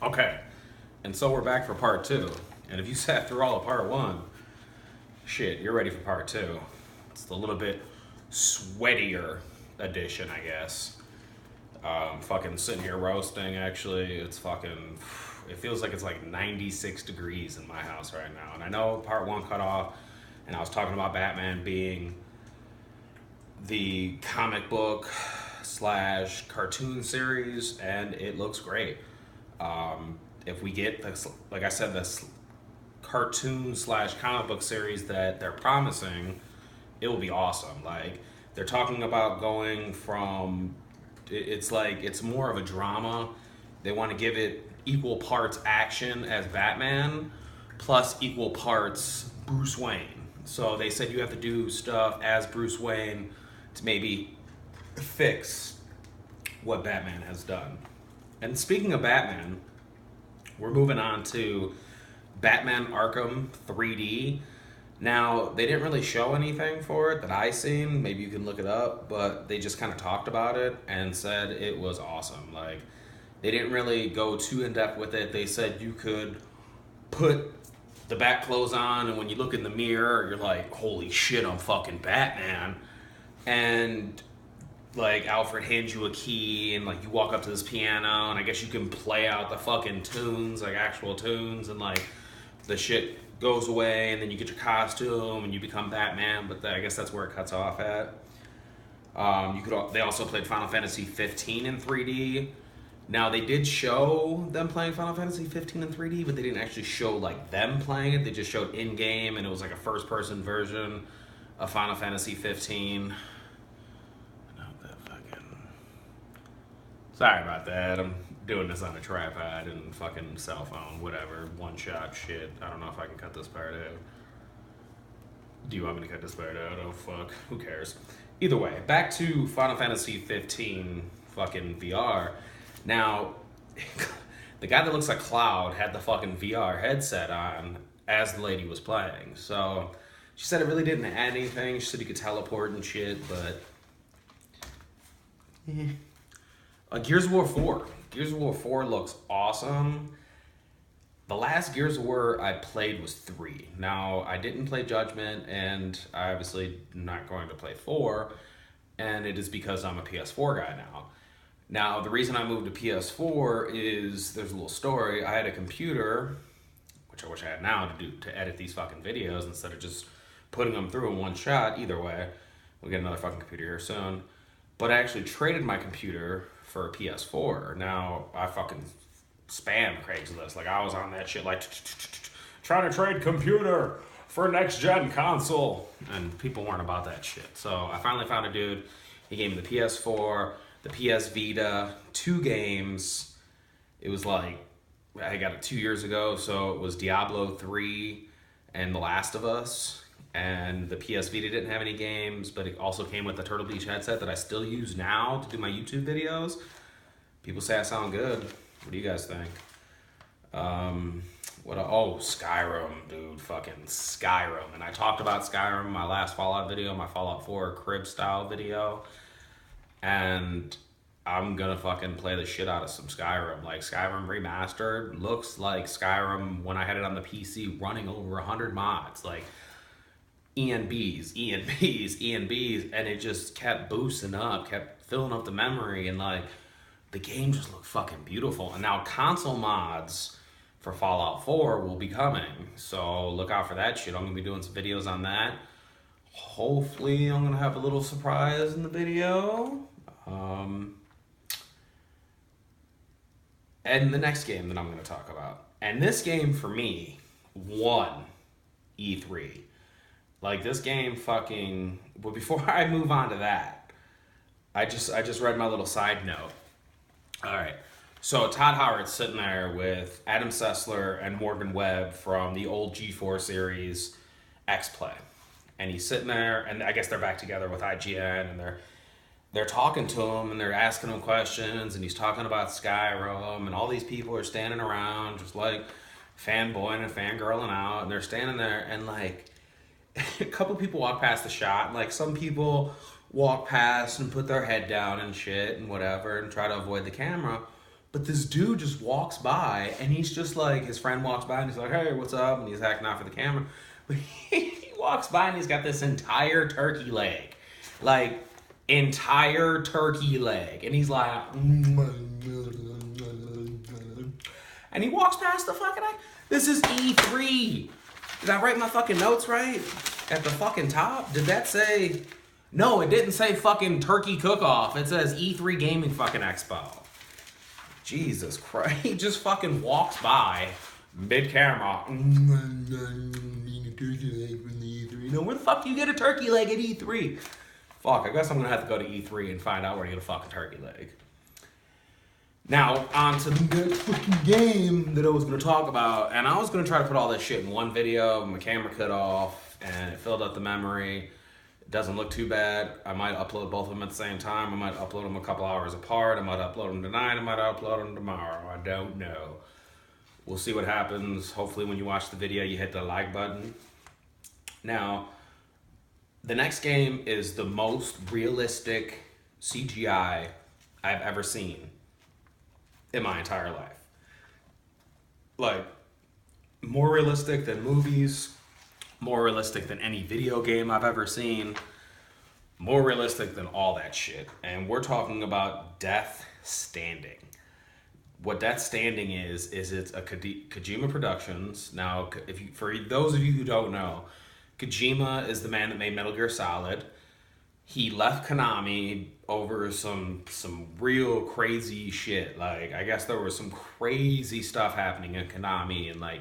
Okay, and so we're back for part two. And if you sat through all of part one, shit, you're ready for part two. It's the little bit sweatier edition, I guess. Fucking sitting here roasting, actually. It's fucking. It feels like it's like 96 degrees in my house right now. And I know part one cut off, and I was talking about Batman being the comic book slash cartoon series, and it looks great. If we get this, like I said, this cartoon slash comic book series that they're promising, it will be awesome. Like they're talking about going from, it's like it's more of a drama. They want to give it equal parts action as Batman, plus equal parts Bruce Wayne. So they said you have to do stuff as Bruce Wayne to maybe fix what Batman has done. And speaking of Batman, we're moving on to Batman Arkham 3D. Now, they didn't really show anything for it that I seen. Maybe you can look it up, but they just kind of talked about it and said it was awesome. Like, they didn't really go too in depth with it. They said you could put the bat clothes on, and when you look in the mirror, you're like, holy shit, I'm fucking Batman. And like Alfred hands you a key and like you walk up to this piano and I guess you can play out the fucking tunes, like actual tunes, and like the shit goes away and then you get your costume and you become Batman, but I guess that's where it cuts off at. They also played Final Fantasy 15 in 3D. Now they did show them playing Final Fantasy 15 in 3D, but they didn't actually show like them playing it. They just showed in game, and it was like a first person version of Final Fantasy 15. Sorry about that. I'm doing this on a tripod and fucking cell phone, whatever. One shot shit. I don't know if I can cut this part out. Do you want me to cut this part out? Oh fuck. Who cares? Either way, back to Final Fantasy 15 fucking VR. Now, the guy that looks like Cloud had the fucking VR headset on as the lady was playing. So she said it really didn't add anything. She said you could teleport and shit, but Gears of War 4. Gears of War 4 looks awesome. The last Gears of War I played was 3. Now, I didn't play Judgment, and I obviously not going to play 4, and it is because I'm a PS4 guy now. Now, the reason I moved to PS4 is, there's a little story. I had a computer, which I wish I had now to edit these fucking videos instead of just putting them through in one shot. Either way, we'll get another fucking computer here soon. But I actually traded my computer for a PS4. Now, I fucking spammed Craigslist. Like, I was on that shit, like, trying to trade computer for next-gen console. And people weren't about that shit. So, I finally found a dude. He gave me the PS4, the PS Vita, 2 games. It was like, I got it 2 years ago, so it was Diablo 3 and The Last of Us. And the PS Vita didn't have any games, but it also came with the Turtle Beach headset that I still use now to do my YouTube videos. People say I sound good. What do you guys think? Skyrim, dude. Fucking Skyrim. And I talked about Skyrim in my last Fallout video, my Fallout 4 crib style video. And I'm gonna fucking play the shit out of some Skyrim. Like, Skyrim Remastered looks like Skyrim when I had it on the PC running over 100 mods. Like, ENBs, ENBs, ENBs, and it just kept boosting up, kept filling up the memory, and like the game just looked fucking beautiful. And now console mods for Fallout 4 will be coming, so look out for that shit. I'm gonna be doing some videos on that. Hopefully I'm gonna have a little surprise in the video. And the next game that I'm gonna talk about, and this game for me won E3. Like, this game fucking... But before I move on to that, I just read my little side note. Alright, so Todd Howard's sitting there with Adam Sessler and Morgan Webb from the old G4 series X-Play. And he's sitting there, and I guess they're back together with IGN, and they're talking to him, and they're asking him questions, and he's talking about Skyrim, and all these people are standing around just like fanboying and fangirling out, and they're standing there, and like... a couple people walk past the shot, and like some people walk past and put their head down and shit and whatever and try to avoid the camera. But this dude just walks by, and he's just like, his friend walks by, and he's like, hey, what's up? And he's acting out for the camera. But he walks by, and he's got this entire turkey leg. Like, entire turkey leg. And he's like, and he walks past the fucking, this is E3. Did I write my fucking notes right? At the fucking top? Did that say, no, it didn't say fucking turkey cook-off. It says E3 Gaming fucking Expo. Jesus Christ. He just fucking walks by mid-camera. You know, where the fuck do you get a turkey leg at E3? Fuck, I guess I'm gonna have to go to E3 and find out where to get a fucking turkey leg. Now, on to the next fucking game that I was gonna talk about. And I was gonna try to put all this shit in one video, my camera cut off, and it filled up the memory. It doesn't look too bad. I might upload both of them at the same time. I might upload them a couple hours apart. I might upload them tonight. I might upload them tomorrow. I don't know. We'll see what happens. Hopefully when you watch the video, you hit the like button. Now, the next game is the most realistic CGI I've ever seen in my entire life. Like, more realistic than movies, more realistic than any video game I've ever seen, more realistic than all that shit. And we're talking about Death Stranding. What Death Stranding is it's a Kojima Productions. Now, for those of you who don't know, Kojima is the man that made Metal Gear Solid. He left Konami over some real crazy shit. Like, I guess there was some crazy stuff happening in Konami, and like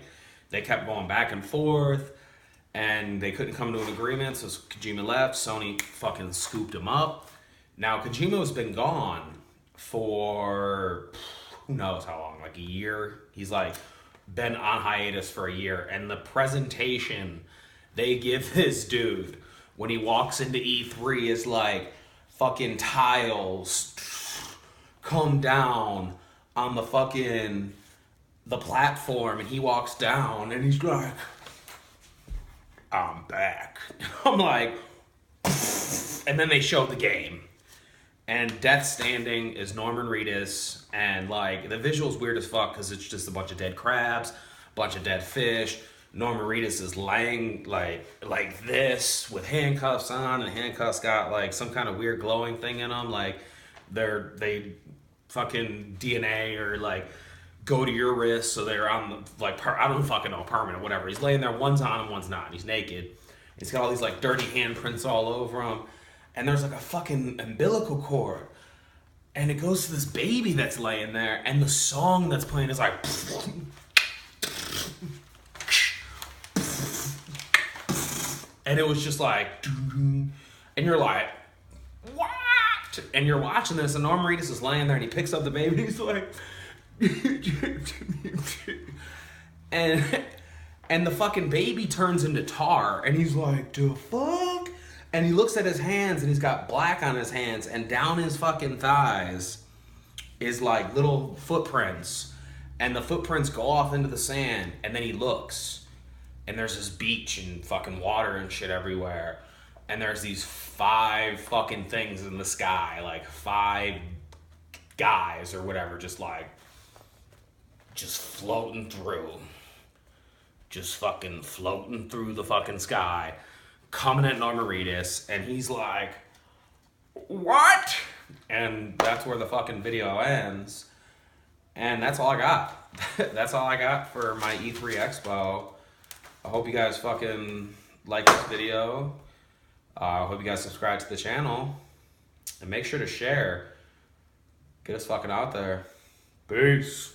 they kept going back and forth, and they couldn't come to an agreement. So Kojima left. Sony fucking scooped him up. Now Kojima's been gone for who knows how long, like a year. He's like been on hiatus for a year, and the presentation they give this dude when he walks into E3 is like fucking tiles come down on the platform, and he walks down and he's like, I'm back. I'm like, and then they show the game. And Death Stranding is Norman Reedus, and like the visual's weird as fuck because it's just a bunch of dead crabs, a bunch of dead fish. Norman Reedus is laying like this with handcuffs on, and handcuffs got like some kind of weird glowing thing in them. Like they fucking DNA or like go to your wrist, so they're on the like I don't fucking know, permanent, whatever. He's laying there, one's on and one's not. And he's naked. He's got all these like dirty handprints all over him, and there's like a fucking umbilical cord, and it goes to this baby that's laying there, and the song that's playing is like. And it was just like, and you're like, what? And you're watching this, and Norman Reedus is laying there, and he picks up the baby, and he's like, and the fucking baby turns into tar, and he's like, the fuck? And he looks at his hands, and he's got black on his hands, and down his fucking thighs is like little footprints, and the footprints go off into the sand, and then he looks. And there's this beach and fucking water and shit everywhere. And there's these 5 fucking things in the sky. Like 5 guys or whatever. Just floating through. Just fucking floating through the fucking sky. Coming at Norman Reedus. And he's like, what? And that's where the fucking video ends. And that's all I got. That's all I got for my E3 Expo. I hope you guys fucking like this video. I hope you guys subscribe to the channel. And make sure to share. Get us fucking out there. Peace.